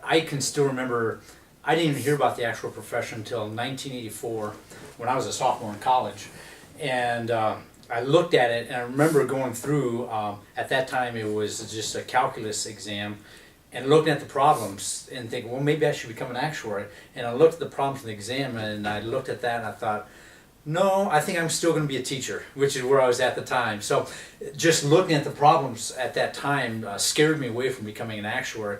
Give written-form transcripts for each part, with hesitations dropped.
I can still remember, I didn't even hear about the actual profession until 1984 when I was a sophomore in college. And I looked at it and I remember going through, at that time it was just a calculus exam, and looking at the problems and thinking, well, maybe I should become an actuary. And I looked at the problems in the exam and I looked at that and I thought, no, I think I'm still going to be a teacher, which is where I was at the time. So just looking at the problems at that time scared me away from becoming an actuary.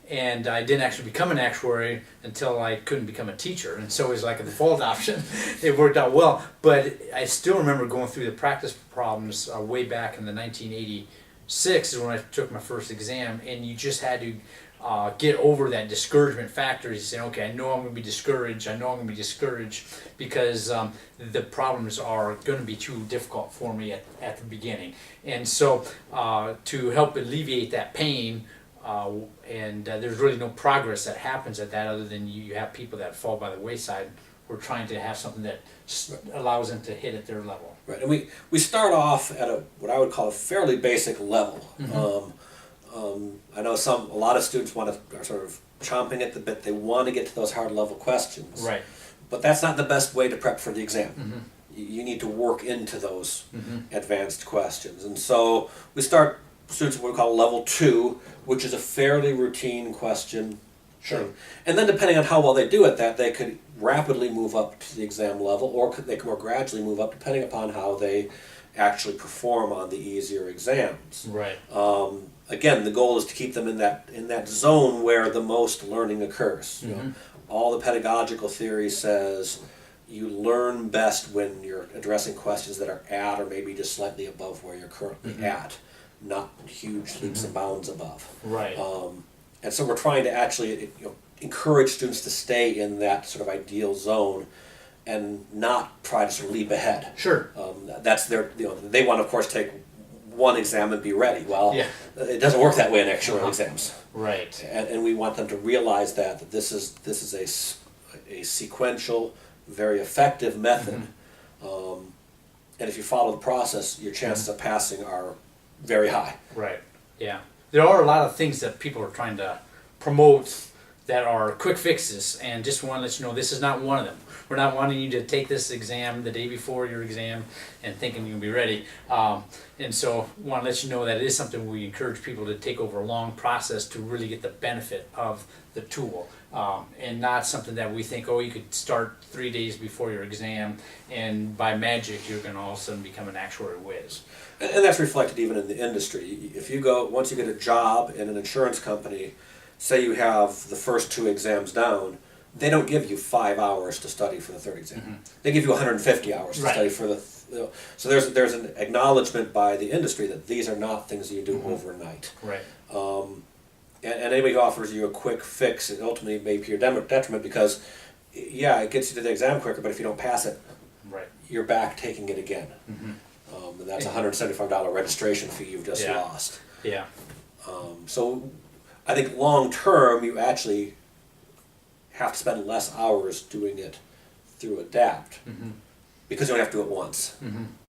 And I didn't actually become an actuary until I couldn't become a teacher. And so it was like a default option. It worked out well. But I still remember going through the practice problems way back in the 1986 is when I took my first exam. And you just had to get over that discouragement factor. You say, okay, I know I'm going to be discouraged. I know I'm going to be discouraged because the problems are going to be too difficult for me at the beginning. And so to help alleviate that pain, there's really no progress that happens at that other than you have people that fall by the wayside. We're trying to have something that allows them to hit at their level. Right, and we start off at what I would call a fairly basic level. Mm-hmm. I know a lot of students are sort of chomping at the bit. They want to get to those hard level questions. Right. But that's not the best way to prep for the exam. Mm-hmm. You need to work into those mm-hmm. advanced questions. And so we start students at what we call level 2, which is a fairly routine question. Sure. And then depending on how well they do at that, they could rapidly move up to the exam level, or they can more gradually move up depending upon how they actually perform on the easier exams. Right. Again, the goal is to keep them in that zone where the most learning occurs. Mm-hmm. You know, all the pedagogical theory says you learn best when you're addressing questions that are at or maybe just slightly above where you're currently mm-hmm. at, not huge leaps mm-hmm. and bounds above. Right. And so we're trying to actually encourage students to stay in that sort of ideal zone and not try to sort of leap ahead. Sure. That's their, they want to, of course, take one exam and be ready. Well, yeah. It doesn't work that way in actuarial exams. Right. And we want them to realize that this is a sequential, very effective method. Mm-hmm. And if you follow the process, your chances mm-hmm. of passing are very high. Right. Yeah. There are a lot of things that people are trying to promote that are quick fixes, and just want to let you know this is not one of them. We're not wanting you to take this exam the day before your exam and thinking you'll be ready. And so want to let you know that it is something we encourage people to take over a long process to really get the benefit of the tool. And not something that we think, oh, you could start 3 days before your exam and by magic you're going to all of a sudden become an actuary whiz. And that's reflected even in the industry. If you once you get a job in an insurance company, say you have the first 2 exams down, they don't give you 5 hours to study for the third exam. Mm-hmm. They give you 150 hours to right. study for the. So there's an acknowledgement by the industry that these are not things that you do mm-hmm. overnight. Right. And anybody who offers you a quick fix, it ultimately may be your detriment because, yeah, it gets you to the exam quicker, but if you don't pass it, right. you're back taking it again. Mm-hmm. And that's a $175 registration fee you've just yeah. lost. Yeah. So I think long term you actually have to spend less hours doing it through ADAPT mm-hmm. because you only have to do it once. Mm-hmm.